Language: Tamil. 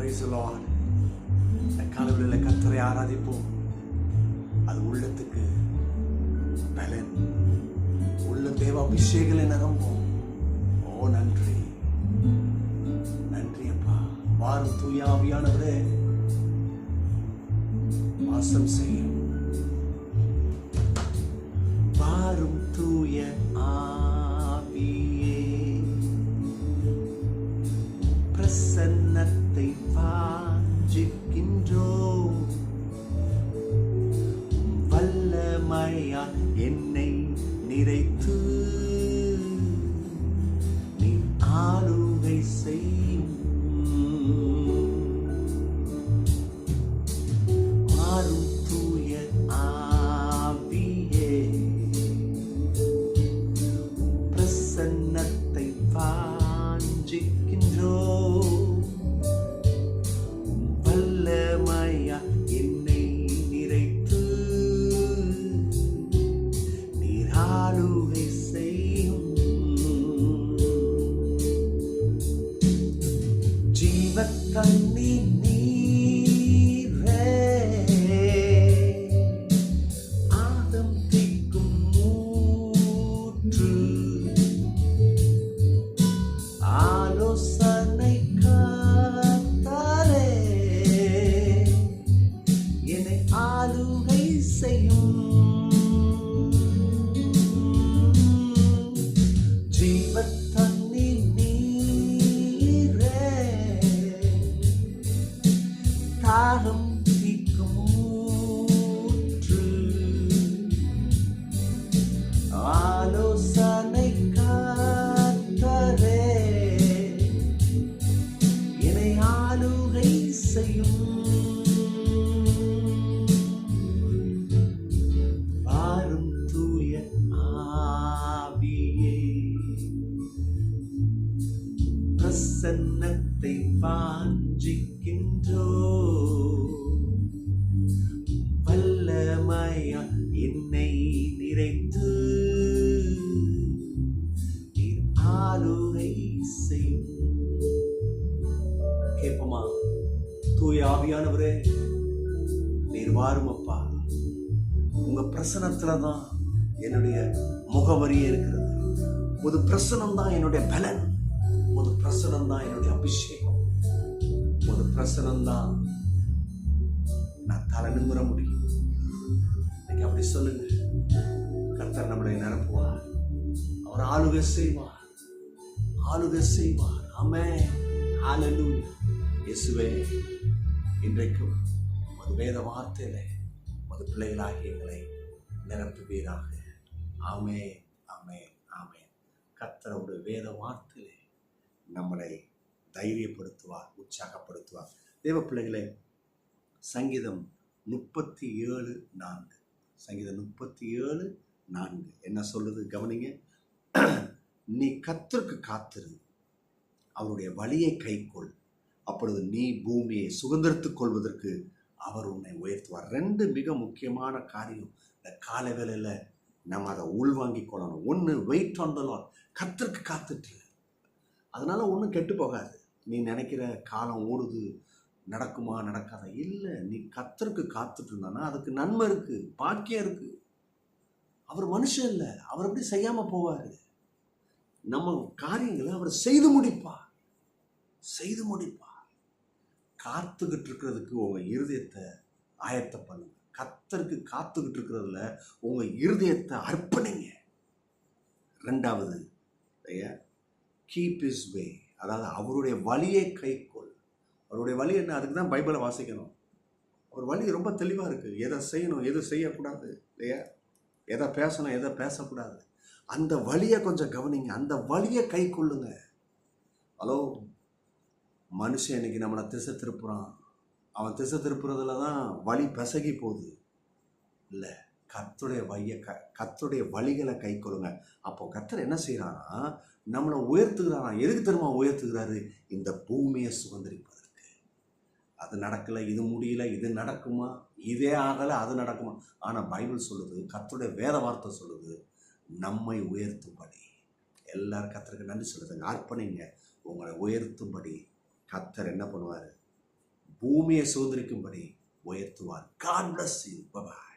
Praise the Lord. காலையில் கர்த்தரை ஆராதிப்போம். அது உள்ளத்துக்கு பலன், உள்ள தேவ அபிஷேகங்களை நிரம்பும். ஓ நன்றி, நன்றி அப்பா. வாரும் தூய ஆவியானவரே, வாசம் செய்யும். வாரும் தூய ஆவியே, பிரசன்னத்தை வாஞ்சிக்கின்றோம். வல்லமையால் என்னை நிறைத்து நீ ஆளுகை செய்யும். மாறும் தூய ஆவியே, பிரசன்னத்தை வாஞ்சிக்கின்றோம். வல்லமையா என்னை நிறைத்து நீர் ஆளுகை செய்யும். ஜீவத்தண்ணி நீரே, ஆதம் தீக்கும் ஊற்று, ஆலோசனை காத்தாரே என்னை ஆளுகை செய்யும். ஜீவத்தண்ணி நீரே, தாகம் தீக்கும் ஊற்று, ஆலோசனை காத்தாரே என்னை ஆளுகை செய்யும். வாரும் தூய ஆவியே, பிரசன்னத்தை வாஞ்சிக்கின்றோ. வல்லமையா என்னை நிறைத்து நீர் ஆளுகை செய்யும். கேட்போமா? தூய ஆவியானவரே, நீர் வாரும் அப்பா. உங்க பிரசனத்துலதான் என்னுடைய முகவரியே இருக்கிறது. ஒரு பிரசனம் தான் என்னுடைய பலன், ஒரு பிரசனம் தான் என்னுடைய அபிஷேகம், ஒரு பிரசனம் தான் நான் தலை நிமிர முடியும். இன்னைக்கு அப்படி சொல்லுங்க. கர்த்தர் நம்மளை நிரப்புவார், அவர் ஆளுகை செய்வார், ஆளுகை செய்வார். ஆமென், ஹல்லேலூயா. இயேசுவே, இன்றைக்கும் ஒரு வேத வார்த்தையில ஒரு பிள்ளைகளாகிய எங்களை நிரப்புவீராக. ஆமென், ஆமென், ஆமென். கர்த்தர் ஒரு வேத வார்த்தையிலே நம்மளை தைரியப்படுத்துவார், உற்சாகப்படுத்துவார். தேவ பிள்ளைகளே, சங்கீதம் 37:4, சங்கீதம் 37:4 என்ன சொல்லுது? கவனிங்க. நீ கர்த்தருக்கு காத்திரு, அவருடைய வழியை கைக்கொள், அப்பொழுது நீ பூமியை சுதந்திரத்துக் கொள்வதற்கு அவர் உன்னை உயர்த்துவார். ரெண்டு மிக முக்கியமான காரியம் இந்த கால வேளையில நம்ம அதை உள்வாங்கிக் கொள்ளணும். ஒன்று, வெயிட் ஆன் த லார்ட், கர்த்தருக்கு காத்துட்டு. அதனால ஒன்றும் கெட்டு போகாது. நீ நினைக்கிற காலம் ஓடுது, நடக்குமா நடக்காத, இல்லை. நீ கர்த்தருக்கு காத்துட்டு இருந்தானா அதுக்கு நன்மை இருக்கு, பாக்கியம் இருக்கு. அவர் மனுஷன் இல்லை, அவர் எப்படி செய்யாம போவாரு. நம்ம காரியங்களை அவர் செய்து முடிப்பார், செய்து முடிப்பார். காத்துக்கிட்டு இருக்கிறதுக்கு உங்க இருதயத்தை ஆயத்த பண்ணுங்க. கர்த்தருக்கு காத்துக்கிட்டு இருக்கிறதுல உங்க இருதயத்தை அர்ப்பணிங்க. ரெண்டாவது, கீப் இஸ் வே, அதாவது அவருடைய வழியை கைக்கொள். அவருடைய வழி என்ன? அதுக்கு தான் பைபிளை வாசிக்கணும். அவர் வழி ரொம்ப தெளிவாக இருக்குது. எதை செய்யணும், எது செய்யக்கூடாது, இல்லையா? எதை பேசணும், எதை பேசக்கூடாது, அந்த வழியை கொஞ்சம் கவனிங்க. அந்த வழியை கை கொள்ளுங்க. ஹலோ, மனுஷன் இன்னைக்கு நம்மளை திசை திருப்புறான். அவன் திசை திருப்புறதுல தான் வழி பிசகி போகுது. இல்லை, கர்த்தருடைய வழிகளை கை கொள்ளுங்க. அப்போ கர்த்தர் என்ன செய்யறானா, நம்மளை உயர்த்துகிறாரா. எதுக்கு தெரியுமா உயர்த்துகிறாரு? இந்த பூமியை சுதந்திரிப்பதற்கு. அது நடக்கலை, இது முடியல, இது நடக்குமா, இதே ஆகலை, அது நடக்குமா? ஆனால் பைபிள் சொல்லுது, கர்த்தருடைய வேத வார்த்தை சொல்லுது, நம்மை உயர்த்தும்படி. எல்லாரும் கர்த்தருக்கு நன்றி சொல்லுதுங்க. அர்ப்பணிங்க. உங்களை உயர்த்தும்படி கர்த்தர் என்ன பண்ணுவார்? பூமியை சுதந்திரிக்கும்படி உயர்த்துவார். God bless you. Bye bye.